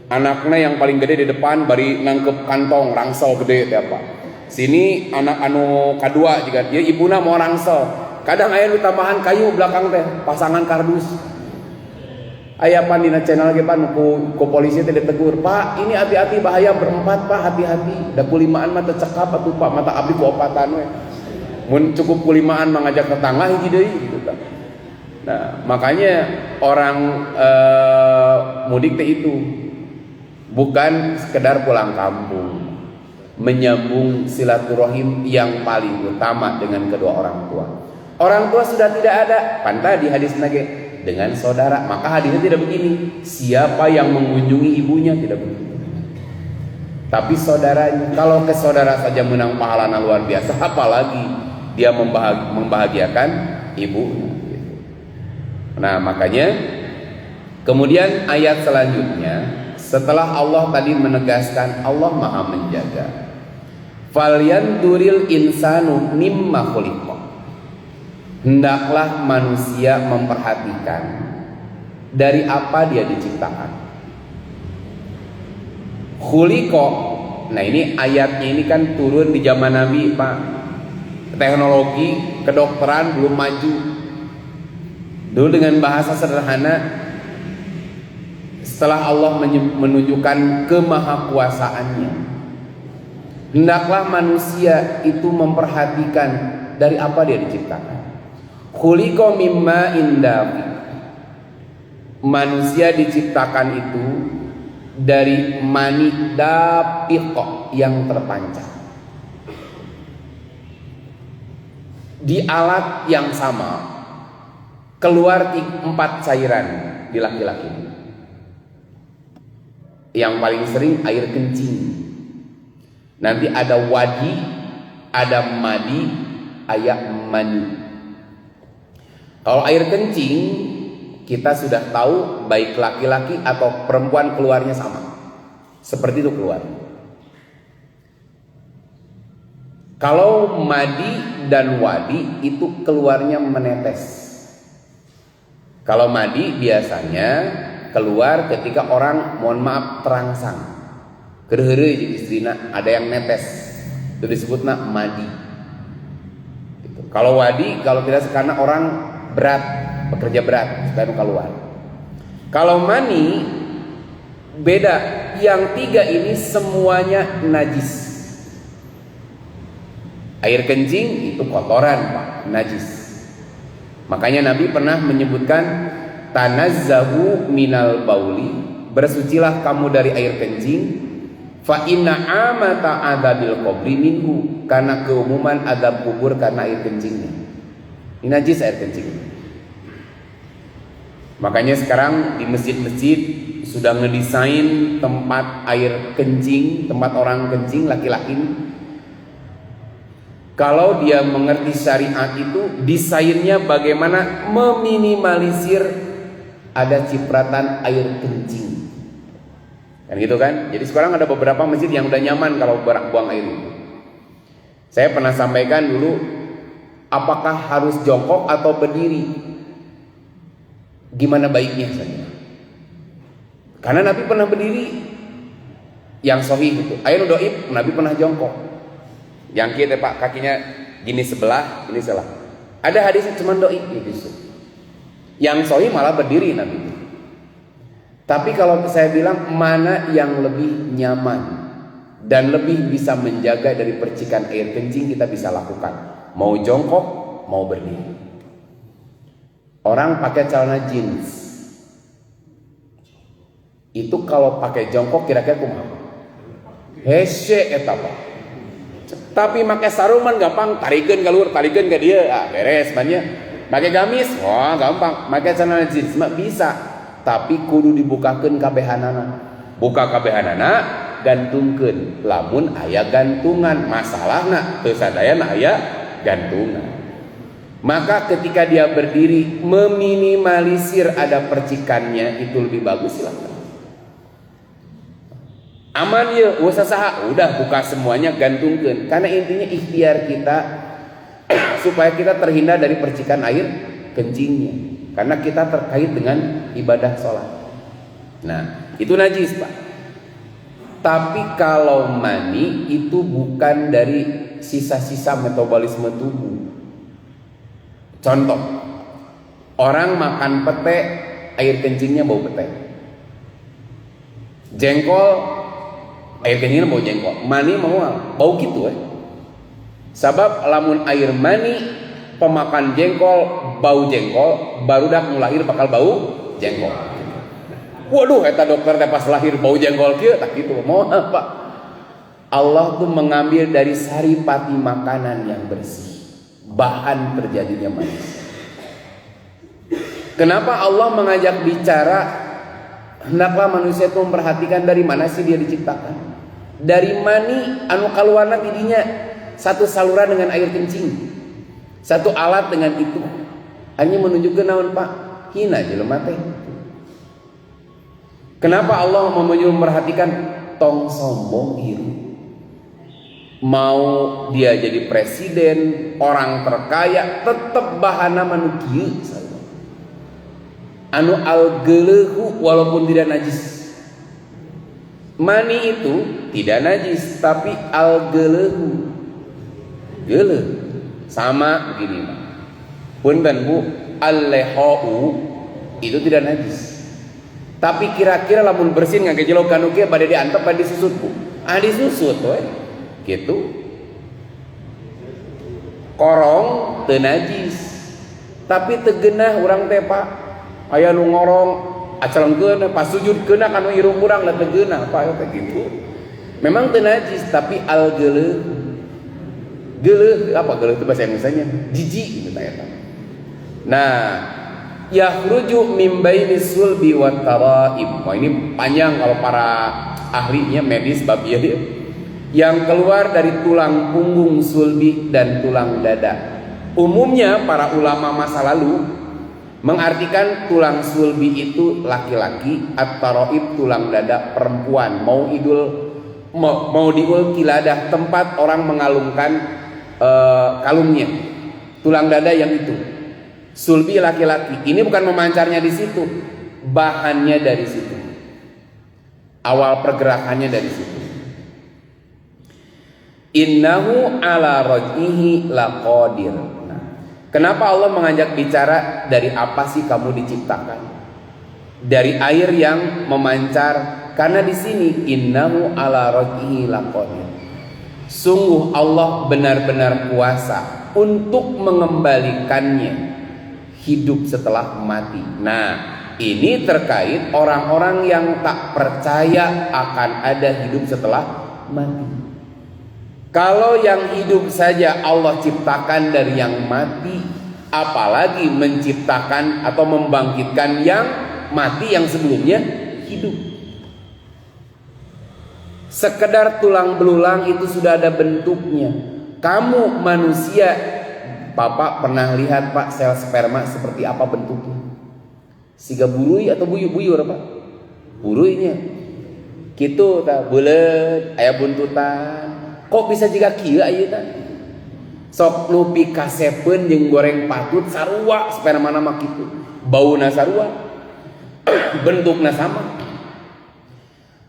Anaknya yang paling gede di depan bari nangkep kantong rangsel gede teh Pak. Sini anak anu kadua juga dia ibuna mau rangsel. Kadang aya nu tambahan kayu belakang teh, pasangan kardus. Aya pan dina channel ge pan ku polisi teh ditegur, "Pak, ini hati-hati bahaya berempat, Pak, hati-hati. Da kulimaan mah teu cekap atuh Pak, mata abdi ku opatan we." Mun cukup kulimaan mangajak tetangga hiji deui gitu kan. Nah, makanya orang mudik teh itu bukan sekedar pulang kampung, menyambung silaturahim yang paling utama dengan kedua orang tua. Orang tua sudah tidak ada, pantah di hadis nage dengan saudara. Maka hadisnya tidak begini, siapa yang mengunjungi ibunya, tidak begitu. Tapi saudaranya, kalau ke saudara saja menang pahalana luar biasa, apalagi dia membahagiakan ibunya. Nah makanya kemudian ayat selanjutnya, setelah Allah tadi menegaskan Allah maha menjaga, falyanzuril insanu mimma khuliqa, hendaklah manusia memperhatikan dari apa dia diciptakan. Khuliqa, nah ini ayatnya ini kan turun di zaman Nabi Pak. Teknologi kedokteran belum maju. Dulu dengan bahasa sederhana, setelah Allah menunjukkan kemahakuasaannya, hendaklah manusia itu memperhatikan dari apa dia diciptakan. Khuliqa mimma indafi, manusia diciptakan itu dari mani dapiq yang terpancar. Di alat yang sama keluar 4 cairan di laki-laki. Yang paling sering air kencing. Nanti ada wadi, ada madi, ada mani. Kalau air kencing kita sudah tahu baik laki-laki atau perempuan keluarnya sama. Seperti itu keluar. Kalau madi dan wadi itu keluarnya menetes. Kalau madi biasanya keluar ketika orang, mohon maaf, terangsang. Kereheureuy jeung istrina, ada yang netes. Itu disebutna madi. Gitu. Kalau wadi, kalau tidak karena orang berat, bekerja berat, supaya keluar. Kalau mani beda, yang 3 ini semuanya najis. Air kencing itu kotoran Pak, najis. Makanya Nabi pernah menyebutkan tanazzahu minal bauli, bersucilah kamu dari air kencing, fa inna amata adzabil qabri minhu, karena keumuman azab kubur karena air kencingnya. Ini najis air kencing. Makanya sekarang di masjid-masjid sudah ngedesain tempat air kencing, tempat orang kencing laki-laki. Kalau dia mengerti syariat itu, desainnya bagaimana meminimalisir ada cipratan air kencing. Kan gitu kan? Jadi sekarang ada beberapa masjid yang udah nyaman kalau buang air itu. Saya pernah sampaikan dulu, apakah harus jongkok atau berdiri? Gimana baiknya saja. Karena Nabi pernah berdiri, yang sahih itu. Ayo doib, Nabi pernah jongkok. Yang kita Pak kakinya gini sebelah, ini salah. Ada hadisnya cuma doi gitu. Yang sahih malah berdiri Nabi. Tapi kalau saya bilang mana yang lebih nyaman dan lebih bisa menjaga dari percikan air kencing, kita bisa lakukan. Mau jongkok, mau berdiri. Orang pakai celana jeans, itu kalau pakai jongkok kira-kira kumaha? Hese eta Pak. Tapi pakai saruman gampang, tarikeun ka luhur, tarikeun ka dieu, beres bannya. Pakai gamis, wah gampang. Pakai celana jeans mah bisa, tapi kudu dibukakeun kabehanana. Buka kabehanana, gantungkeun. Lamun aya gantungan, masalahna teu sadayana aya gantungan. Maka ketika dia berdiri meminimalisir ada percikannya, itu lebih bagus silakan. Aman ya, usah saha, udah buka semuanya, gantungkeun. Karena intinya ikhtiar kita supaya kita terhindar dari percikan air kencingnya. Karena kita terkait dengan ibadah sholat. Nah, itu najis Pak. Tapi kalau mani itu bukan dari sisa-sisa metabolisme tubuh. Contoh, orang makan pete, air kencingnya bau pete. Jengkol, air kencingnya bau jengkol. Mani mau bau gitu Sabab lamun air mani pemakan jengkol, bau jengkol, barudak mau lahir bakal bau jengkol. Waduh, eta dokter teh pas lahir bau jengkol kieu tak gitu. Mau apa? Allah tuh mengambil dari saripati makanan yang bersih. bahan terjadinya manusia. Kenapa Allah mengajak bicara hendaklah manusia itu memperhatikan dari mana sih dia diciptakan? Dari mani anu kaluarna tidinya satu saluran dengan air kencing, satu alat dengan itu. Hanya menunjukkan naon Pak? Hina jelema teh. Kenapa Allah memperhatikan tong sombong ieu? Mau dia jadi presiden, orang terkaya, tetap bahana manu kieu anu al-gelehu walaupun tidak najis. Mani itu tidak najis tapi al-gelehu geleh sama begini Pak. Punten Bu, al-lehau itu tidak najis. Tapi kira-kira lamun bersin ngagejelok kanu kieu bade diantep bade disusut Bu. Disusut we. Gitu. Korong teu najis. Tapi teu geunah urang teh Pak. Aya nu ngorong acelengkeun pas sujud keuna kana irung urang da teu geunah Pak teh gitu. Memang teu najis tapi al-geleh. Geleh apa geleh itu bahasa Indonesianya? Jijik gitu eta. Nah, yakhruju min bainis sulbi wat taraib. Wah, ini panjang kalau para ahlinya medis bab ieu ya. Yang keluar dari tulang punggung sulbi dan tulang dada. Umumnya para ulama masa lalu mengartikan tulang sulbi itu laki-laki, at-taraib tulang dada perempuan. Mau diul kiladah tempat orang mengalungkan kalungnya. Tulang dada yang itu. Sulbi laki-laki. Ini bukan memancarnya di situ, bahannya dari situ. Awal pergerakannya dari situ. Innahu ala raj'ihi laqadir. Nah, kenapa Allah mengajak bicara dari apa sih kamu diciptakan? Dari air yang memancar. Karena di sini innahu ala raj'ihi laqadir. Sungguh Allah benar-benar kuasa untuk mengembalikannya hidup setelah mati. Nah, ini terkait orang-orang yang tak percaya akan ada hidup setelah mati. Kalau yang hidup saja Allah ciptakan dari yang mati, apalagi menciptakan atau membangkitkan yang mati yang sebelumnya hidup. Sekedar tulang belulang itu sudah ada bentuknya. Kamu manusia, Bapak pernah lihat Pak sel sperma seperti apa bentuknya? Siga burui atau buyur Pak? Buruinya. Kitu tah buleut aya buntutan. Kok bisa juga kieu aya tah? Sok nupi kasepeun jeung goreng patut sarua spermana mah kitu. Bauna sarua. Bentukna sama.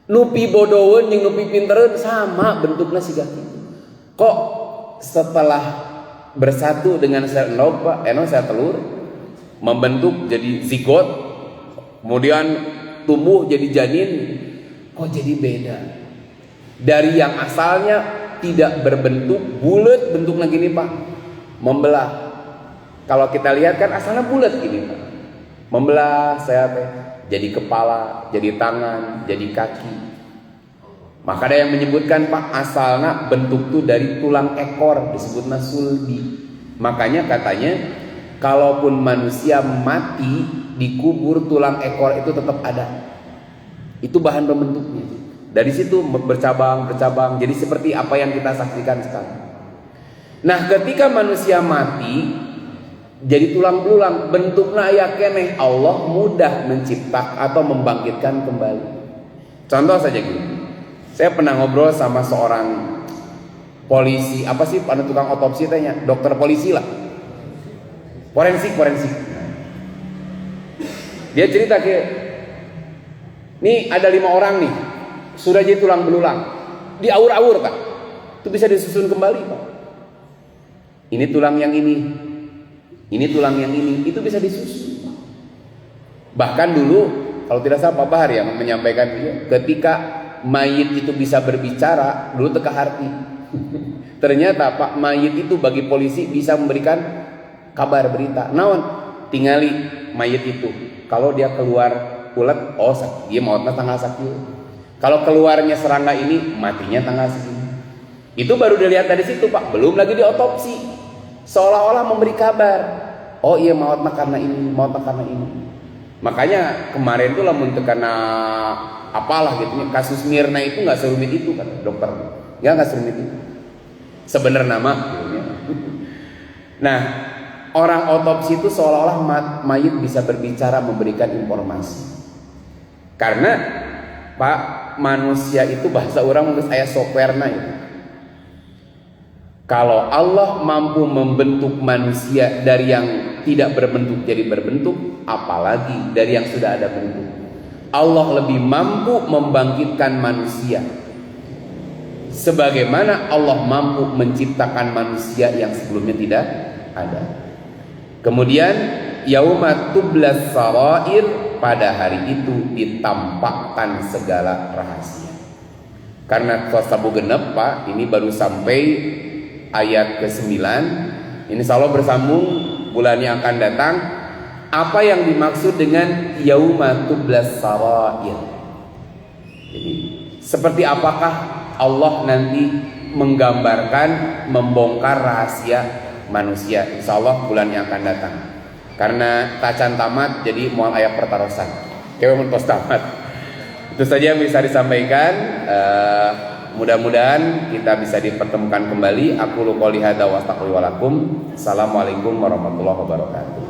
Nupi bodoweun jeung nupi pintereun sama bentukna siga kitu. Kok setelah bersatu dengan sel endog Pak, sel telur membentuk jadi zigot, kemudian tumbuh jadi janin, kok jadi beda dari yang asalnya tidak berbentuk bulat bentuknya gini Pak, membelah. Kalau kita lihat kan asalnya bulat gini Pak, membelah saya teh jadi kepala, jadi tangan, jadi kaki. Maka ada yang menyebutkan Pak asalnya bentuk tuh dari tulang ekor disebutnya sulbi. Makanya katanya kalaupun manusia mati dikubur tulang ekor itu tetap ada. Itu bahan pembentuknya. Dari situ bercabang. Jadi seperti apa yang kita saksikan sekarang. Nah, ketika manusia mati jadi tulang belulang, bentuknya aya keneh, Allah mudah menciptakan atau membangkitkan kembali. Contoh saja gini. Saya pernah ngobrol sama seorang polisi, apa sih pada tukang otopsi tanya, dokter polisi lah, forensik. Dia cerita ke, nih ada 5 orang nih, sudah jadi tulang belulang, diaur-aur Pak, itu bisa disusun kembali Pak. Ini tulang yang ini tulang yang ini, itu bisa disusun. Bahkan dulu, kalau tidak salah Pak Bahar yang menyampaikan dia, ketika mayit itu bisa berbicara, dulu teka harti. Ternyata Pak mayit itu bagi polisi bisa memberikan kabar berita. Naon? Tingali mayit itu. Kalau dia keluar ulet, oh dia mautnya tanggal sakit. Kalau keluarnya serangga ini, matinya tanggal segini. Itu baru dilihat dari situ Pak. Belum lagi diotopsi. seolah-olah memberi kabar. Oh iya mautna karena ini, mautna karena ini. Makanya kemarin tuh lamun tekana apalah gitu, kasus Mirna itu nggak serumit itu kata dokter. Ya nggak serumit itu. Sebenarnya nama. Nah, orang otopsi itu seolah-olah mayit bisa berbicara, memberikan informasi. Karena Pak, manusia itu bahasa orang menurut saya softwarenya itu. Kalau Allah mampu membentuk manusia dari yang tidak berbentuk jadi berbentuk, apalagi dari yang sudah ada bentuk. Allah lebih mampu membangkitkan manusia sebagaimana Allah mampu menciptakan manusia yang sebelumnya tidak ada. Kemudian yauma tublas sarair, pada hari itu ditampakkan segala rahasia. Karena sabu genep Pak, ini baru sampai ayat ke-9. Insya Allah bersambung bulan yang akan datang. Apa yang dimaksud dengan yauma tublas sarair? Jadi seperti apakah Allah nanti menggambarkan, membongkar rahasia manusia? Insya Allah bulan yang akan datang. Karena tacan tamat, jadi mual ayat pertarosan. Kewe pos tamat. Itu saja yang bisa disampaikan. Mudah-mudahan kita bisa dipertemukan kembali. Aku qouli hadza wa astagfirullahaladzim. Assalamualaikum warahmatullahi wabarakatuh.